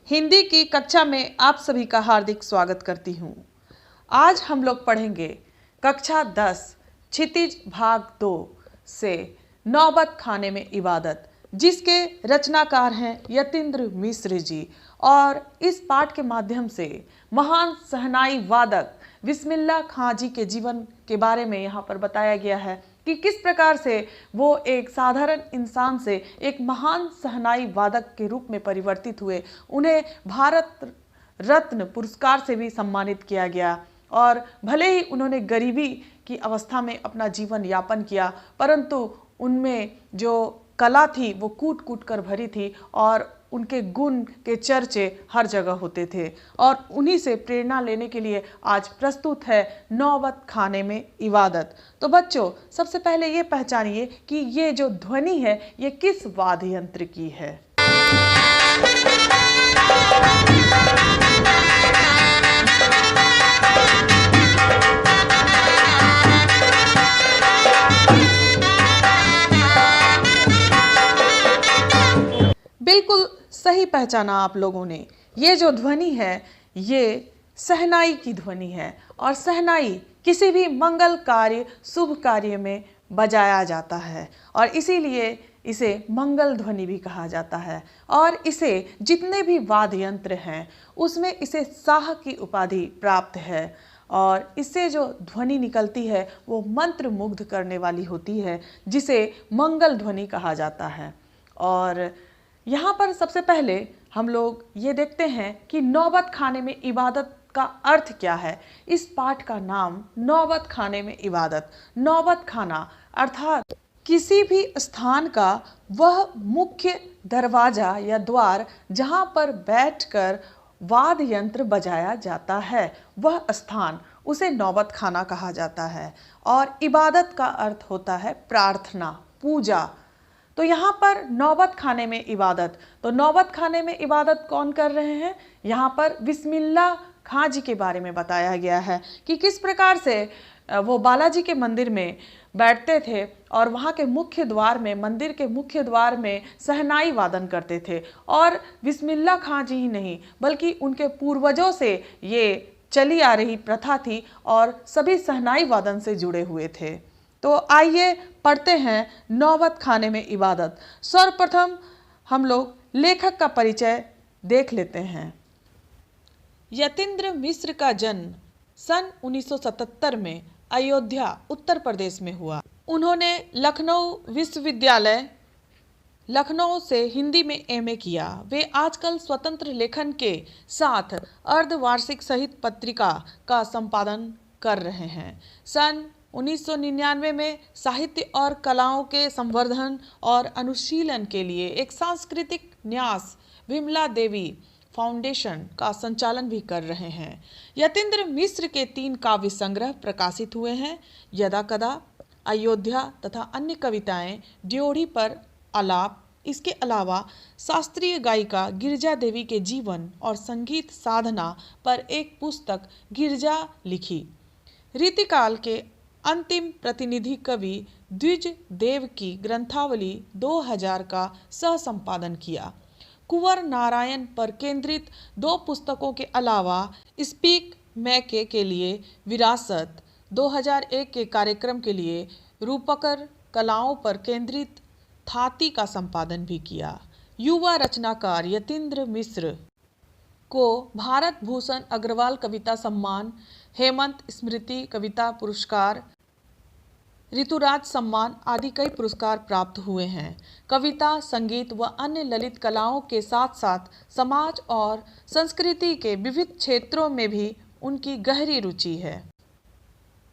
हिंदी की कक्षा में आप सभी का हार्दिक स्वागत करती हूँ। आज हम लोग पढ़ेंगे कक्षा 10 क्षितिज भाग 2 से नौबत खाने में इबादत, जिसके रचनाकार हैं यतीन्द्र मिश्र जी। और इस पाठ के माध्यम से महान शहनाई वादक बिस्मिल्लाह खां जी के जीवन के बारे में यहाँ पर बताया गया है कि किस प्रकार से वो एक साधारण इंसान से एक महान शहनाई वादक के रूप में परिवर्तित हुए। उन्हें भारत रत्न पुरस्कार से भी सम्मानित किया गया और भले ही उन्होंने गरीबी की अवस्था में अपना जीवन यापन किया, परंतु उनमें जो कला थी वो कूट कूट कर भरी थी और उनके गुण के चर्चे हर जगह होते थे। और उन्हीं से प्रेरणा लेने के लिए आज प्रस्तुत है नौबत खाने में इबादत। तो बच्चों, सबसे पहले ये पहचानिए कि ये जो ध्वनि है ये किस वाद्य यंत्र की है। बिल्कुल सही पहचाना आप लोगों ने। ये जो ध्वनि है ये शहनाई की ध्वनि है और शहनाई किसी भी मंगल कार्य शुभ कार्य में बजाया जाता है और इसीलिए इसे मंगल ध्वनि भी कहा जाता है। और इसे जितने भी वाद्य यंत्र हैं उसमें इसे शाह की उपाधि प्राप्त है और इससे जो ध्वनि निकलती है वो मंत्र मुग्ध करने वाली होती है, जिसे मंगल ध्वनि कहा जाता है। और यहाँ पर सबसे पहले हम लोग ये देखते हैं कि नौबत खाने में इबादत का अर्थ क्या है। इस पाठ का नाम नौबत खाने में इबादत। नौबत खाना अर्थात किसी भी स्थान का वह मुख्य दरवाजा या द्वार जहाँ पर बैठकर वाद्य यंत्र बजाया जाता है, वह स्थान उसे नौबत खाना कहा जाता है। और इबादत का अर्थ होता है प्रार्थना, पूजा। तो यहाँ पर नौबत खाने में इबादत, तो नौबत खाने में इबादत कौन कर रहे हैं? यहाँ पर बिस्मिल्लाह खां जी के बारे में बताया गया है कि किस प्रकार से वो बालाजी के मंदिर में बैठते थे और वहाँ के मुख्य द्वार में, मंदिर के मुख्य द्वार में शहनाई वादन करते थे। और बिस्मिल्लाह खां जी ही नहीं बल्कि उनके पूर्वजों से ये चली आ रही प्रथा थी और सभी शहनाई वादन से जुड़े हुए थे। तो आइए पढ़ते हैं नौबत खाने में इबादत। सर्वप्रथम हम लोग लेखक का परिचय देख लेते हैं। यतीन्द्र मिश्र का जन्म सन 1977 में अयोध्या उत्तर प्रदेश में हुआ। उन्होंने लखनऊ विश्वविद्यालय लखनऊ से हिंदी में एमए किया। वे आजकल स्वतंत्र लेखन के साथ अर्धवार्षिक साहित्य पत्रिका का संपादन कर रहे हैं। सन 1999 में साहित्य और कलाओं के संवर्धन और अनुशीलन के लिए एक सांस्कृतिक न्यास विमला देवी फाउंडेशन का संचालन भी कर रहे हैं। यतीन्द्र मिश्र के 3 काव्य संग्रह प्रकाशित हुए हैं। यदा कदा, अयोध्या तथा अन्य कविताएं, ड्योढ़ी पर आलाप। इसके अलावा शास्त्रीय गायिका गिरिजा देवी के जीवन और संगीत साधना पर एक पुस्तक गिरिजा लिखी। रीतिकाल के अंतिम प्रतिनिधि कवि द्विज देव की ग्रंथावली 2000 का सह संपादन किया। कुंवर नारायण पर केंद्रित 2 पुस्तकों के अलावा स्पीक मैके के लिए विरासत, 2001 के कार्यक्रम के लिए रूपकर कलाओं पर केंद्रित थाती का संपादन भी किया। युवा रचनाकार यतीन्द्र मिश्र को भारत भूषण अग्रवाल कविता सम्मान, हेमंत स्मृति कविता पुरस्कार, ऋतुराज सम्मान आदि कई पुरस्कार प्राप्त हुए हैं। कविता, संगीत व अन्य ललित कलाओं के साथ साथ समाज और संस्कृति के विविध क्षेत्रों में भी उनकी गहरी रुचि है।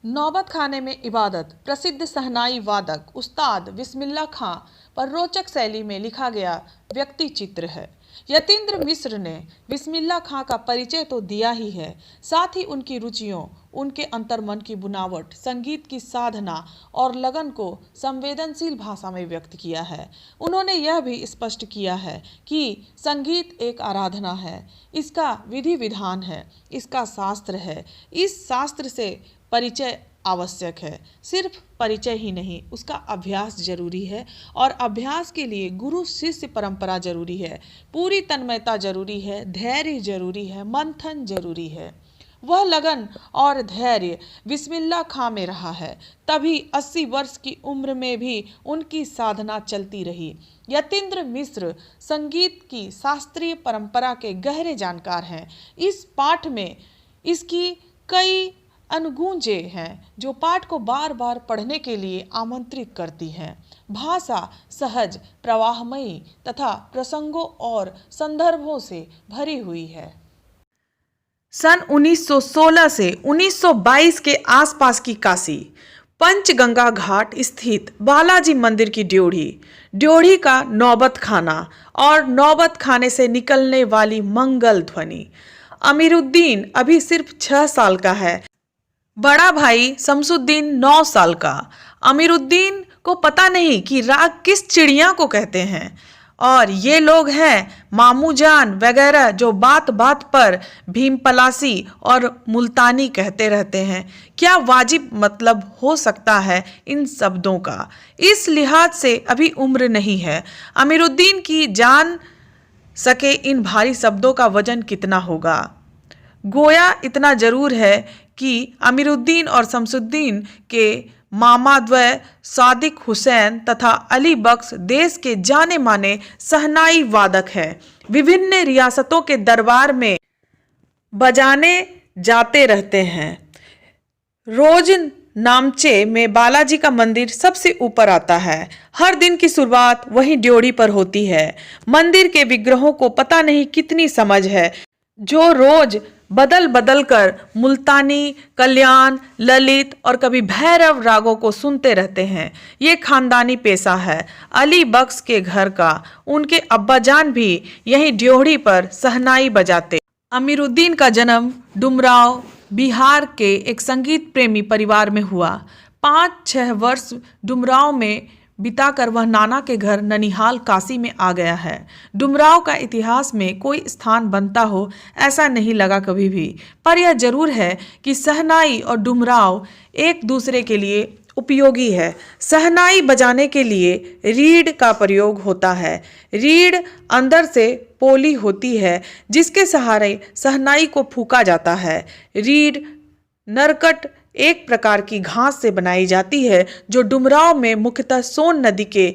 नौबत खाने में इबादत प्रसिद्ध शहनाई वादक उस्ताद बिस्मिल्लाह खां पर रोचक शैली में लिखा गया व्यक्ति चित्र है। यतीन्द्र मिश्र ने बिस्मिल्लाह खां का परिचय तो दिया ही है, साथ ही उनकी रुचियों, उनके अंतर्मन की बुनावट, संगीत की साधना और लगन को संवेदनशील भाषा में व्यक्त किया है। उन्होंने यह भी स्पष्ट किया है कि संगीत एक आराधना है, इसका विधि विधान है, इसका शास्त्र है। इस शास्त्र से परिचय आवश्यक है। सिर्फ परिचय ही नहीं, उसका अभ्यास जरूरी है और अभ्यास के लिए गुरु शिष्य परंपरा जरूरी है, पूरी तन्मयता जरूरी है, धैर्य जरूरी है, मंथन जरूरी है। वह लगन और धैर्य बिस्मिल्लाह खां में रहा है, तभी 80 वर्ष की उम्र में भी उनकी साधना चलती रही। यतीन्द्र मिश्र संगीत की शास्त्रीय परंपरा के गहरे जानकार हैं। इस पाठ में इसकी कई अनुगूंजे हैं जो पाठ को बार बार पढ़ने के लिए आमंत्रित करती हैं। भाषा सहज, प्रवाहमयी तथा प्रसंगों और संदर्भों से भरी हुई है। सन 1916 से 1922 के आसपास की काशी, पंचगंगा घाट स्थित बालाजी मंदिर की ड्योढ़ी का नौबत खाना और नौबत खाने से निकलने वाली मंगल ध्वनि। अमीरुद्दीन अभी सिर्फ 6 साल का है, बड़ा भाई शमसुद्दीन 9 साल का। अमीरुद्दीन को पता नहीं कि राग किस चिड़िया को कहते हैं, और ये लोग हैं मामू जान वगैरह जो बात बात पर भीम पलासी और मुल्तानी कहते रहते हैं। क्या वाजिब मतलब हो सकता है इन शब्दों का? इस लिहाज से अभी उम्र नहीं है अमीरुद्दीन की जान सके इन भारी शब्दों का वजन कितना होगा। गोया इतना जरूर है कि अमीरुद्दीन और शमसुद्दीन के मामाद्वय सादिक हुसैन तथा अली बख्श देश के जाने माने सहनाई वादक हैं। विभिन्न रियासतों के दरबार में बजाने जाते रहते हैं। रोज नामचे में बालाजी का मंदिर सबसे ऊपर आता है। हर दिन की शुरुआत वहीं ड्योढ़ी पर होती है। मंदिर के विग्रहों को पता नहीं कितनी समझ है, जो रोज बदल बदल कर मुल्तानी, कल्याण, ललित और कभी भैरव रागों को सुनते रहते हैं। ये खानदानी पेशा है अली बख्श के घर का। उनके अब्बाजान भी यहीं ड्योढ़ी पर सहनाई बजाते। अमीरुद्दीन का जन्म डुमराव, बिहार के एक संगीत प्रेमी परिवार में हुआ। 5-6 वर्ष डुमराव में बिताकर वह नाना के घर ननिहाल काशी में आ गया है। डुमराव का इतिहास में कोई स्थान बनता हो ऐसा नहीं लगा कभी भी, पर यह जरूर है कि सहनाई और डुमराव एक दूसरे के लिए उपयोगी है। सहनाई बजाने के लिए रीढ़ का प्रयोग होता है। रीढ़ अंदर से पोली होती है जिसके सहारे सहनाई को फूंका जाता है। रीढ़ नरकट एक प्रकार की घास से बनाई जाती है जो डुमराव में मुख्यतः सोन नदी के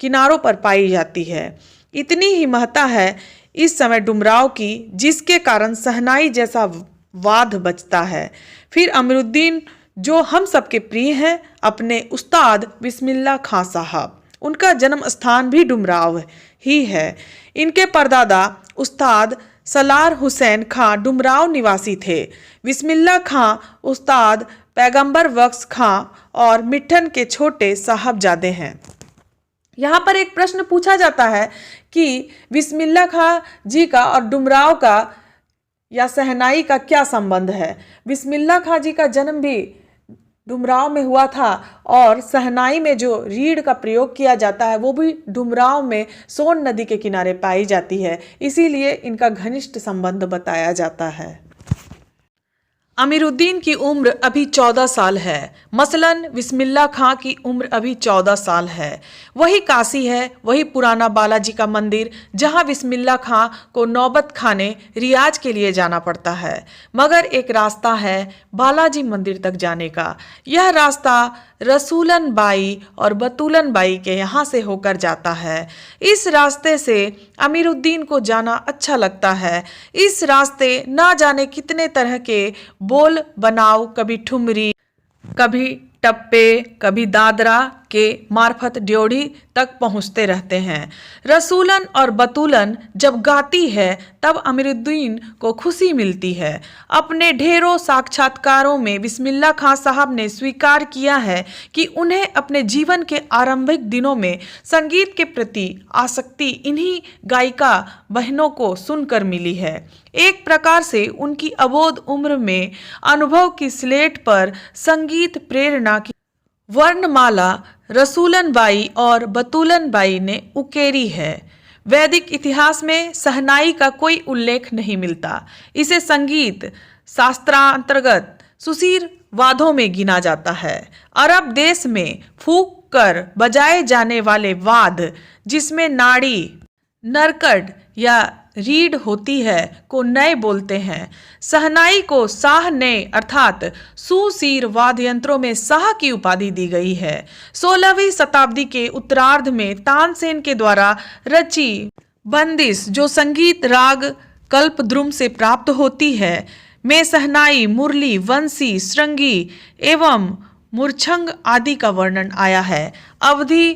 किनारों पर पाई जाती है। इतनी ही महत्ता है इस समय डुमराव की, जिसके कारण सहनाई जैसा वाद बचता है। फिर अमीरुद्दीन जो हम सबके प्रिय हैं, अपने उस्ताद बिस्मिल्लाह खां साहब, उनका जन्म स्थान भी डुमराव ही है। इनके परदादा उस्ताद सलार हुसैन खां डुमराव निवासी थे। बिस्मिल्लाह खां उस्ताद पैगंबर बख्श खां और मिठन के छोटे साहबजादे हैं। यहाँ पर एक प्रश्न पूछा जाता है कि बिस्मिल्लाह खां जी का और डुमराव का या सहनाई का क्या संबंध है। बिस्मिल्लाह खां जी का जन्म भी डुमराव में हुआ था और सहनाई में जो रीढ़ का प्रयोग किया जाता है वो भी डुमराव में सोन नदी के किनारे पाई जाती है, इसीलिए इनका घनिष्ठ संबंध बताया जाता है। अमीरुद्दीन की उम्र अभी 14 साल है। मसलन बिस्मिल्लाह खां की उम्र अभी 14 साल है। वही काशी है, वही पुराना बालाजी का मंदिर जहां बिस्मिल्लाह खां को नौबत खाने रियाज के लिए जाना पड़ता है। मगर एक रास्ता है बालाजी मंदिर तक जाने का। यह रास्ता रसूलन बाई और बतूलन बाई के यहाँ से होकर जाता है। इस रास्ते से अमीरुद्दीन को जाना अच्छा लगता है। इस रास्ते ना जाने कितने तरह के बोल बनाव, कभी ठुमरी, कभी टप्पे, कभी दादरा के मार्फत ड्योढ़ी तक पहुंचते रहते हैं। रसूलन और बतूलन जब गाती है तब अमीरुद्दीन को खुशी मिलती है। अपने ढेरों साक्षात्कारों में बिस्मिल्लाह खां साहब ने स्वीकार किया है कि उन्हें अपने जीवन के आरंभिक दिनों में संगीत के प्रति आसक्ति इन्हीं गायिका बहनों को सुनकर मिली है। एक प्रकार से उनकी अबोध उम्र में अनुभव की स्लेट पर संगीत प्रेरणा की वर्णमाला रसूलन बाई और बतूलन बाई ने उकेरी है। वैदिक इतिहास में सहनाई का कोई उल्लेख नहीं मिलता। इसे संगीत शास्त्रांतर्गत सुशीर वादों में गिना जाता है। अरब देश में फूंक कर बजाए जाने वाले वाद, जिसमें नाड़ी, नरकट या रीढ़ होती है, को नय बोलते हैं। शहनाई को शाह नय अर्थात सुशीर वाद्य यंत्रों में शाह की उपाधि दी गई है। 16वीं शताब्दी के उत्तरार्ध में तानसेन के द्वारा रची बंदिश, जो संगीत राग कल्पद्रुम से प्राप्त होती है, में शहनाई, मुरली, वंशी, श्रृंगी एवं मूर्छंग आदि का वर्णन आया है। अवधि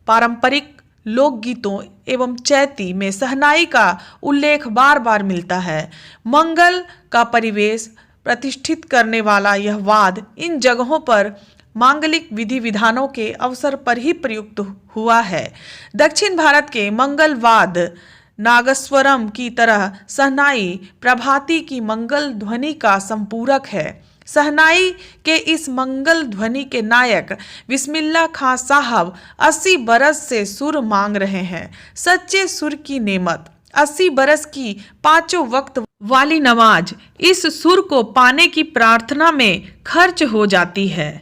पारंपरिक लोकगीतों एवं चैती में शहनाई का उल्लेख बार बार मिलता है। मंगल का परिवेश प्रतिष्ठित करने वाला यह वाद इन जगहों पर मांगलिक विधि विधानों के अवसर पर ही प्रयुक्त हुआ है। दक्षिण भारत के मंगलवाद नागस्वरम की तरह शहनाई प्रभाती की मंगल ध्वनि का संपूरक है। शहनाई के इस मंगल ध्वनि के नायक बिस्मिल्लाह खां साहब 80 बरस से सुर मांग रहे हैं। सच्चे सुर की नेमत 80 बरस की 5 वक्त वाली नमाज इस सुर को पाने की प्रार्थना में खर्च हो जाती है।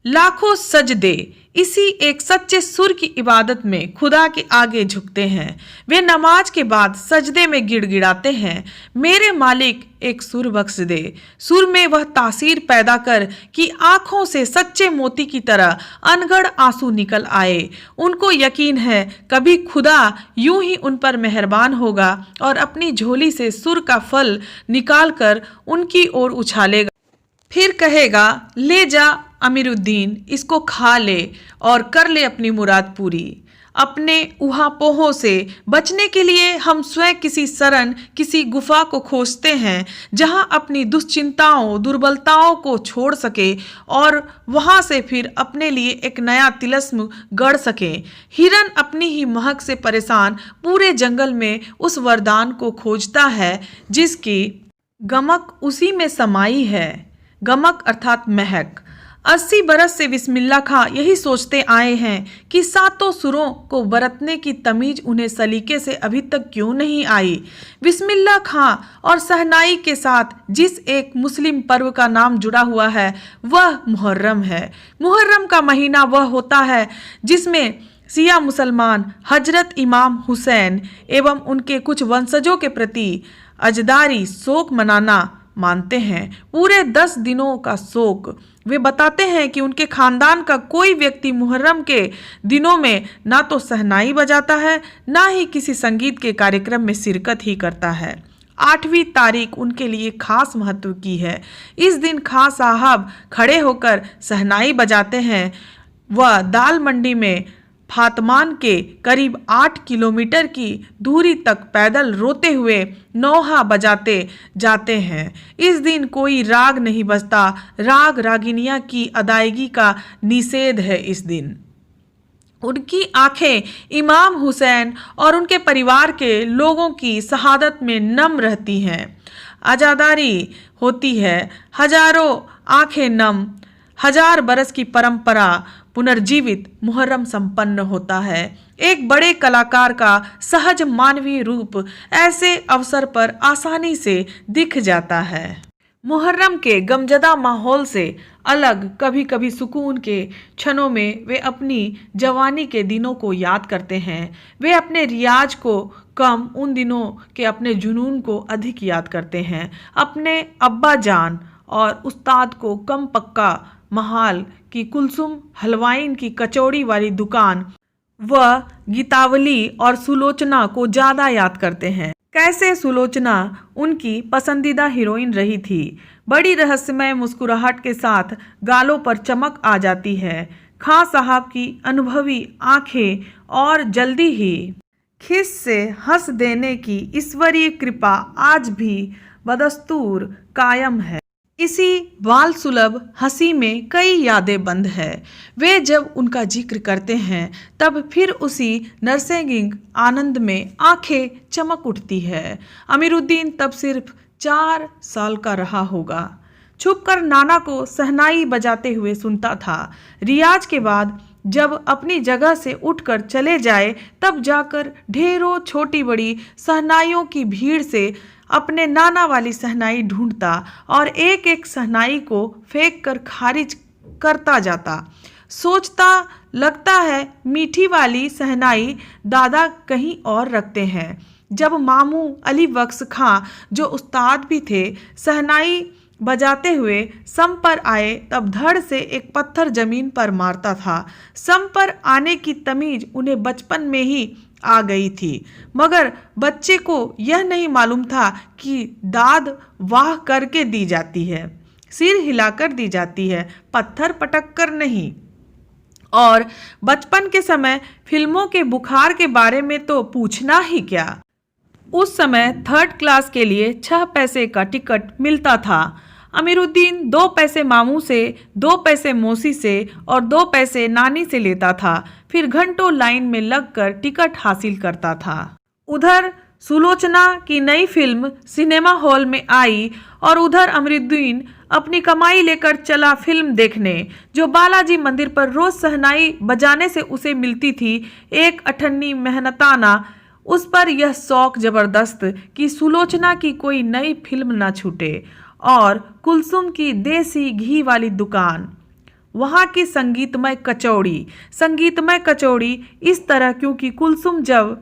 लाखों सजदे इसी एक सच्चे सुर की इबादत में खुदा के आगे झुकते हैं। वे नमाज के बाद सजदे में गिड़गिड़ाते हैं, मेरे मालिक एक सुर बख्श दे। सुर में वह तासीर पैदा कर कि आंखों से सच्चे मोती की तरह अनगढ़ आंसू निकल आए। उनको यकीन है कभी खुदा यूं ही उन पर मेहरबान होगा और अपनी झोली से सुर का फल निकाल कर उनकी ओर उछालेगा। फिर कहेगा, ले जा अमीरुद्दीन, इसको खा ले और कर ले अपनी मुराद पूरी। अपने उहापोहों से बचने के लिए हम स्वयं किसी शरण, किसी गुफा को खोजते हैं जहां अपनी दुश्चिंताओं, दुर्बलताओं को छोड़ सके और वहां से फिर अपने लिए एक नया तिलस्म गढ़ सके। हिरन अपनी ही महक से परेशान पूरे जंगल में उस वरदान को खोजता है जिसकी गमक उसी में समाई है। गमक अर्थात महक। 80 बरस से बिस्मिल्लाह खां यही सोचते आए हैं कि सातों सुरों को बरतने की तमीज उन्हें सलीके से अभी तक क्यों नहीं आई। बिस्मिल्लाह खां और शहनाई के साथ जिस एक मुस्लिम पर्व का नाम जुड़ा हुआ है वह मुहर्रम है। मुहर्रम का महीना वह होता है जिसमें शिया मुसलमान हजरत इमाम हुसैन एवं उनके कुछ वंशजों के प्रति अजदारी शोक मनाना मानते हैं। पूरे 10 दिनों का शोक। वे बताते हैं कि उनके खानदान का कोई व्यक्ति मुहर्रम के दिनों में ना तो शहनाई बजाता है, ना ही किसी संगीत के कार्यक्रम में शिरकत ही करता है। 8वीं तारीख उनके लिए खास महत्व की है। इस दिन खां साहब खड़े होकर शहनाई बजाते हैं। वह दाल मंडी में फातमान के करीब 8 किलोमीटर की दूरी तक पैदल रोते हुए नौहा बजाते जाते हैं। इस दिन कोई राग नहीं बजता। राग रागिनियां की अदायगी का निषेध है। इस दिन उनकी आंखें इमाम हुसैन और उनके परिवार के लोगों की शहादत में नम रहती हैं। आजादारी होती है। हजारों आंखें नम। 1000 बरस की परंपरा पुनर्जीवित मुहर्रम संपन्न होता है। एक बड़े कलाकार का सहज मानवीय रूप ऐसे अवसर पर आसानी से दिख जाता है। मुहर्रम के गमजदा माहौल से अलग कभी कभी सुकून के क्षणों में वे अपनी जवानी के दिनों को याद करते हैं। वे अपने रियाज को कम, उन दिनों के अपने जुनून को अधिक याद करते हैं। अपने अब्बा जान और उस्ताद को कम पक्का महाल की कुलसुम हलवाइन की कचौड़ी वाली दुकान व गीतावली और सुलोचना को ज़्यादा याद करते हैं। कैसे सुलोचना उनकी पसंदीदा हीरोइन रही थी। बड़ी रहस्यमय मुस्कुराहट के साथ गालों पर चमक आ जाती है। खां साहब की अनुभवी आंखें और जल्दी ही खिस से हंस देने की ईश्वरीय कृपा आज भी बदस्तूर कायम है। इसी बाल सुलभ हंसी में कई यादें बंद है। वे जब उनका जिक्र करते हैं तब फिर उसी नरसिंगिक आनंद में आंखें चमक उठती है। अमीरुद्दीन तब सिर्फ 4 साल का रहा होगा। छुपकर नाना को शहनाई बजाते हुए सुनता था। रियाज के बाद जब अपनी जगह से उठकर चले जाए तब जाकर ढेरों छोटी बड़ी शहनाइयों की भीड़ से अपने नाना वाली शहनाई ढूंढता और एक एक शहनाई को फेंक कर खारिज करता जाता। सोचता लगता है मीठी वाली शहनाई दादा कहीं और रखते हैं। जब मामू अली बख्श खां जो उस्ताद भी थे शहनाई बजाते हुए सम पर आए तब धड़ से एक पत्थर जमीन पर मारता था। सम पर आने की तमीज उन्हें बचपन में ही आ गई थी, मगर बच्चे को यह नहीं मालूम था कि दाद वाह करके दी जाती है, सिर हिलाकर दी जाती है, पत्थर पटक कर नहीं। और बचपन के समय फिल्मों के बुखार के बारे में तो पूछना ही क्या। उस समय 3rd क्लास के लिए 6 पैसे का टिकट मिलता था। अमीरुद्दीन 2 पैसे मामू से, 2 पैसे मौसी से और 2 पैसे नानी से लेता था, फिर घंटों लाइन में लगकर टिकट हासिल करता था। उधर सुलोचना की नई फिल्म सिनेमा हॉल में आई और उधर अमीरुद्दीन अपनी कमाई लेकर चला फिल्म देखने, जो बालाजी मंदिर पर रोज शहनाई बजाने से उसे मिलती थी एक अठन्नी मेहनताना। उस पर यह शौक जबरदस्त कि सुलोचना की कोई नई फिल्म न छूटे। और कुलसुम की देसी घी वाली दुकान, वहाँ की संगीतमय कचौड़ी इस तरह क्योंकि कुलसुम जब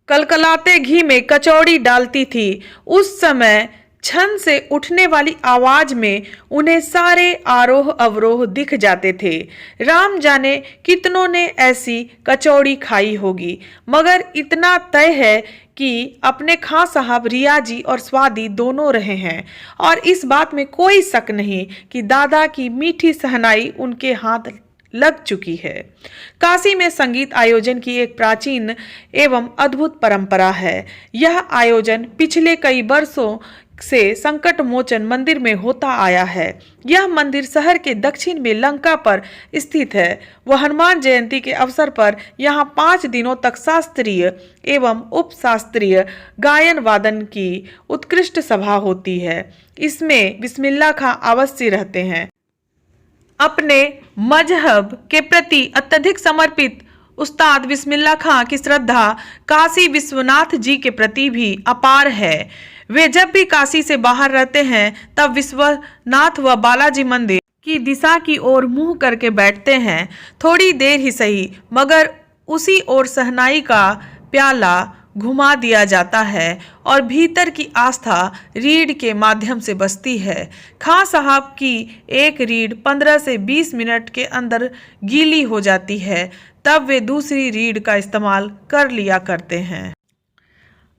कलकलाते घी में कचौड़ी डालती थी उस समय छन से उठने वाली आवाज में उन्हें सारे आरोह अवरोह दिख जाते थे। राम जाने कितनों ने ऐसी कचौड़ी खाई होगी, मगर इतना तय है कि अपने खां साहब रियाजी और स्वादी दोनों रहे हैं और इस बात में कोई शक नहीं कि दादा की मीठी शहनाई उनके हाथ लग चुकी है। काशी में संगीत आयोजन की एक प्राचीन एवं अद्भुत परंपरा है। यह आयोजन पिछले कई वर्षों से संकट मोचन मंदिर में होता आया है। यह मंदिर शहर के दक्षिण में लंका पर स्थित है। वह हनुमान जयंती के अवसर पर यहाँ 5 दिनों तक शास्त्रीय एवं उपशास्त्रीय गायन वादन की उत्कृष्ट सभा होती है। इसमें बिस्मिल्लाह खां अवश्य रहते हैं। अपने मजहब के प्रति अत्यधिक समर्पित उस्ताद बिस्मिल्लाह खां की श्रद्धा काशी विश्वनाथ जी के प्रति भी अपार है। वे जब भी काशी से बाहर रहते हैं तब विश्वनाथ व बालाजी मंदिर की दिशा की ओर मुंह करके बैठते हैं। थोड़ी देर ही सही, मगर उसी ओर शहनाई का प्याला घुमा दिया जाता है और भीतर की आस्था रीढ़ के माध्यम से बसती है। खां साहब की एक रीढ़ 15 से 20 मिनट के अंदर गीली हो जाती है, तब वे दूसरी रीढ़ का इस्तेमाल कर लिया करते हैं।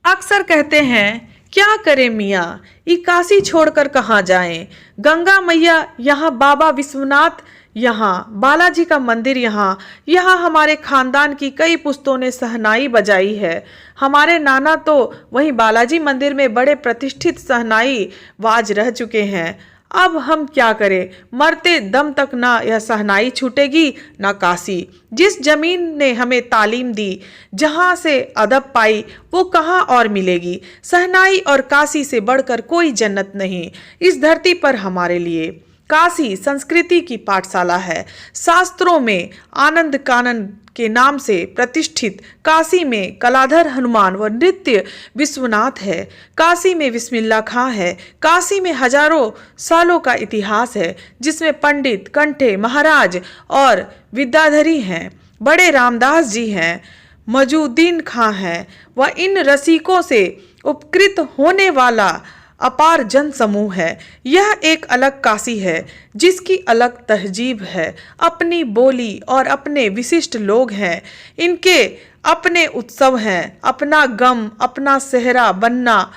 अक्सर कहते हैं, क्या करें मियाँ, ये काशी छोड़कर कहाँ जाएं? गंगा मैया यहाँ, बाबा विश्वनाथ यहाँ, बालाजी का मंदिर यहाँ हमारे खानदान की कई पुश्तों ने शहनाई बजाई है। हमारे नाना तो वहीं बालाजी मंदिर में बड़े प्रतिष्ठित शहनाई बाज रह चुके हैं। अब हम क्या करें? मरते दम तक ना यह शहनाई छूटेगी ना काशी। जिस जमीन ने हमें तालीम दी, जहाँ से अदब पाई, वो कहाँ और मिलेगी। शहनाई और काशी से बढ़कर कोई जन्नत नहीं इस धरती पर हमारे लिए। काशी संस्कृति की पाठशाला है। शास्त्रों में आनंद कानन के नाम से प्रतिष्ठित काशी में कलाधर हनुमान व नृत्य विश्वनाथ है। काशी में बिस्मिल्लाह खां है। काशी में हजारों सालों का इतिहास है, जिसमें पंडित, कंठे, महाराज और विद्याधरी हैं। बड़े रामदास जी हैं, मजूद्दीन खां हैं व इन रसिकों से उपकृत होने वाला अपार जन समूह है। यह एक अलग काशी है जिसकी अलग तहजीब है, अपनी बोली और अपने विशिष्ट लोग हैं। इनके अपने उत्सव हैं, अपना गम, अपना सेहरा बनना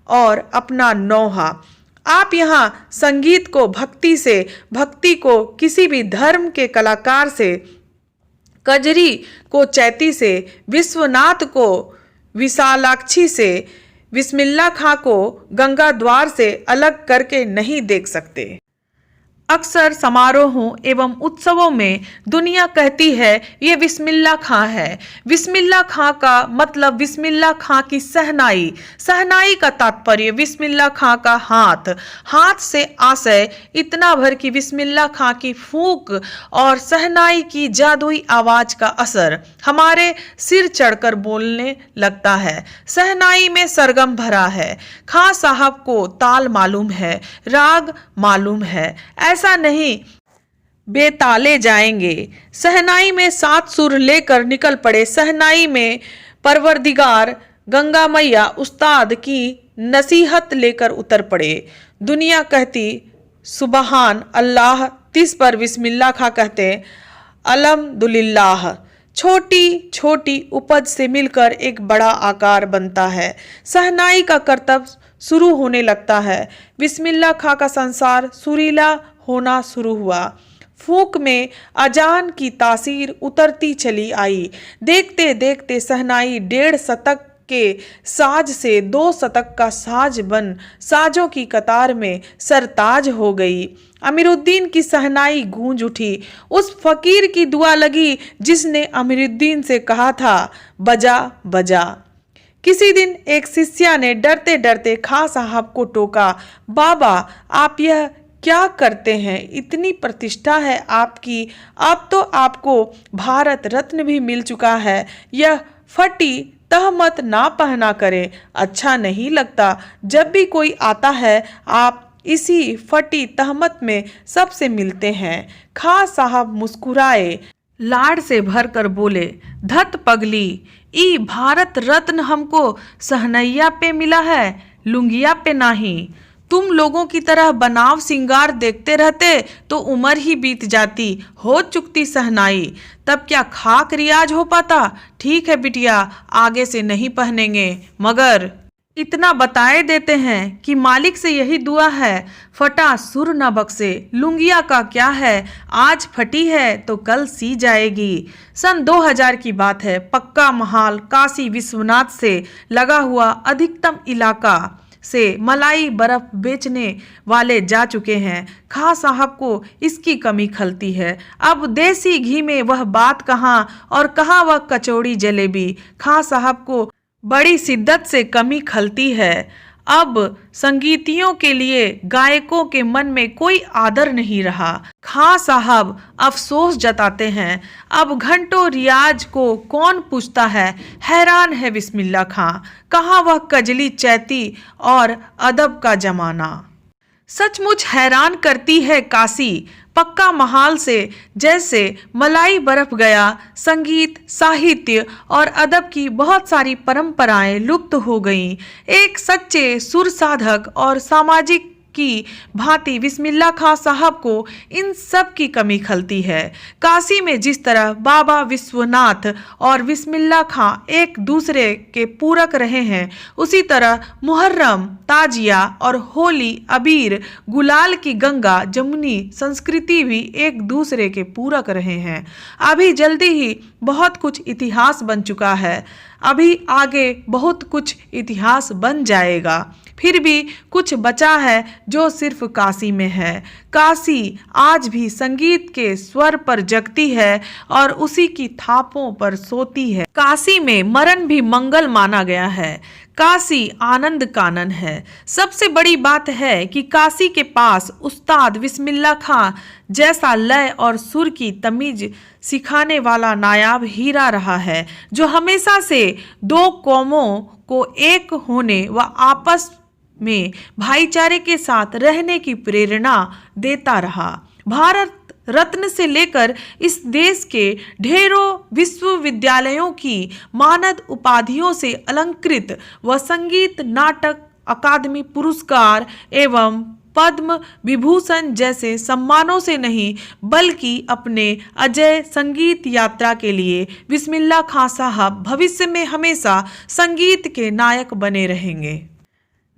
और अपना नौहा। आप यहाँ संगीत को भक्ति को किसी भी धर्म के कलाकार से, कजरी को चैती से, विश्वनाथ को विशालाक्षी से, बिस्मिल्लाह खां को गंगा द्वार से अलग करके नहीं देख सकते। अक्सर समारोहों एवं उत्सवों में दुनिया कहती है ये बिस्मिल्लाह खां है। बिस्मिल्लाह खां का मतलब बिस्मिल्लाह खां की सहनाई। सहनाई का तात्पर्य बिस्मिल्लाह खां का हाथ। हाथ से आशय इतना भर कि बिस्मिल्लाह खां की फूंक और सहनाई की जादुई आवाज का असर हमारे सिर चढ़कर बोलने लगता है। सहनाई में सरगम भरा है। खां साहब को ताल मालूम है, राग मालूम है। ऐसा नहीं बेताले जाएंगे। सहनाई में 7 सुर लेकर निकल पड़े। सहनाई में परवरदिगार गंगा मैया उस्ताद की नसीहत लेकर उतर पड़े। दुनिया कहती सुबहान अल्लाह, 30 पर बिस्मिल्लाह खां कहते अलहम्दुलिल्लाह। छोटी छोटी उपज से मिलकर एक बड़ा आकार बनता है। सहनाई का करतब शुरू होने लगता है। बिस्मिल्लाह खां का संसार सुरीला होना शुरू हुआ। फूंक में अजान की तासीर उतरती चली आई। देखते देखते सहनाई 1.5 शतक के साज से 2 शतक का साज बन साजों की कतार में सरताज हो गई। अमीरुद्दीन की सहनाई गूंज उठी। उस फकीर की दुआ लगी जिसने अमीरुद्दीन से कहा था बजा बजा। किसी दिन एक शिष्या ने डरते डरते खां साहब को टोका, बाबा आप यह क्या करते हैं? इतनी प्रतिष्ठा है आपकी, अब तो आपको भारत रत्न भी मिल चुका है। यह फटी तहमत ना पहना करें, अच्छा नहीं लगता। जब भी कोई आता है आप इसी फटी तहमत में सबसे मिलते हैं। खां साहब मुस्कुराए, लाड से भरकर बोले, धत पगली, ई भारत रत्न हमको सहनैया पे मिला है, लुंगिया पे नहीं। तुम लोगों की तरह बनाव सिंगार देखते रहते तो उम्र ही बीत जाती, हो चुकती सहनाई, तब क्या खाक रियाज हो पाता। ठीक है बिटिया, आगे से नहीं पहनेंगे, मगर इतना बताए देते हैं कि मालिक से यही दुआ है, फटा सुर न बख्शे। लुंगिया का क्या है, आज फटी है तो कल सी जाएगी। सन 2000 की बात है। पक्का महाल काशी विश्वनाथ से लगा हुआ अधिकतम इलाका से मलाई बर्फ बेचने वाले जा चुके हैं। खां साहब को इसकी कमी खलती है। अब देसी घी में वह बात कहाँ और कहाँ वह कचौड़ी जलेबी। खां साहब को बड़ी शिद्दत से कमी खलती है। अब संगीतियों के लिए गायकों के मन में कोई आदर नहीं रहा। खां साहब अफसोस जताते हैं, अब घंटों रियाज को कौन पूछता है। हैरान है बिस्मिल्लाह खां, कहाँ वह कजली चैती और अदब का जमाना। सचमुच हैरान करती है काशी। पक्का महाल से जैसे मलाई बरफ गया। संगीत, साहित्य और अदब की बहुत सारी परंपराएं लुप्त हो गईं। एक सच्चे सुर साधक और सामाजिक की भांति बिस्मिल्लाह खां साहब को इन सब की कमी खलती है। काशी में जिस तरह बाबा विश्वनाथ और बिस्मिल्लाह खां एक दूसरे के पूरक रहे हैं, उसी तरह मुहर्रम, ताजिया और होली, अबीर, गुलाल की गंगा जमुनी संस्कृति भी एक दूसरे के पूरक रहे हैं। अभी जल्दी ही बहुत कुछ इतिहास बन चुका है, अभी आगे बहुत कुछ इतिहास बन जाएगा। फिर भी कुछ बचा है जो सिर्फ काशी में है। काशी आज भी संगीत के स्वर पर जगती है और उसी की थापों पर सोती है। काशी में मरण भी मंगल माना गया है। काशी आनंद कानन है। सबसे बड़ी बात है कि काशी के पास उस्ताद बिस्मिल्लाह खां जैसा लय और सुर की तमीज सिखाने वाला नायाब हीरा रहा है, जो हमेशा से 2 कौमों को एक होने व आपस में भाईचारे के साथ रहने की प्रेरणा देता रहा। भारत रत्न से लेकर इस देश के ढेरों विश्वविद्यालयों की मानद उपाधियों से अलंकृत व संगीत नाटक अकादमी पुरस्कार एवं पद्म विभूषण जैसे सम्मानों से नहीं, बल्कि अपने अजय संगीत यात्रा के लिए बिस्मिल्लाह खां साहब भविष्य में हमेशा संगीत के नायक बने रहेंगे।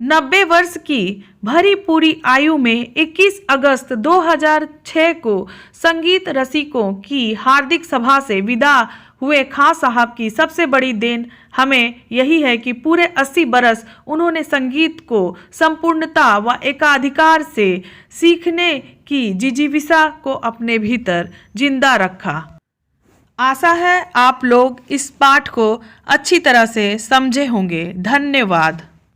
90 वर्ष की भरी पूरी आयु में 21 अगस्त 2006 को संगीत रसिकों की हार्दिक सभा से विदा हुए खां साहब की सबसे बड़ी देन हमें यही है कि पूरे 80 बरस उन्होंने संगीत को संपूर्णता व एकाधिकार से सीखने की जिजीविषा को अपने भीतर जिंदा रखा। आशा है आप लोग इस पाठ को अच्छी तरह से समझे होंगे। धन्यवाद।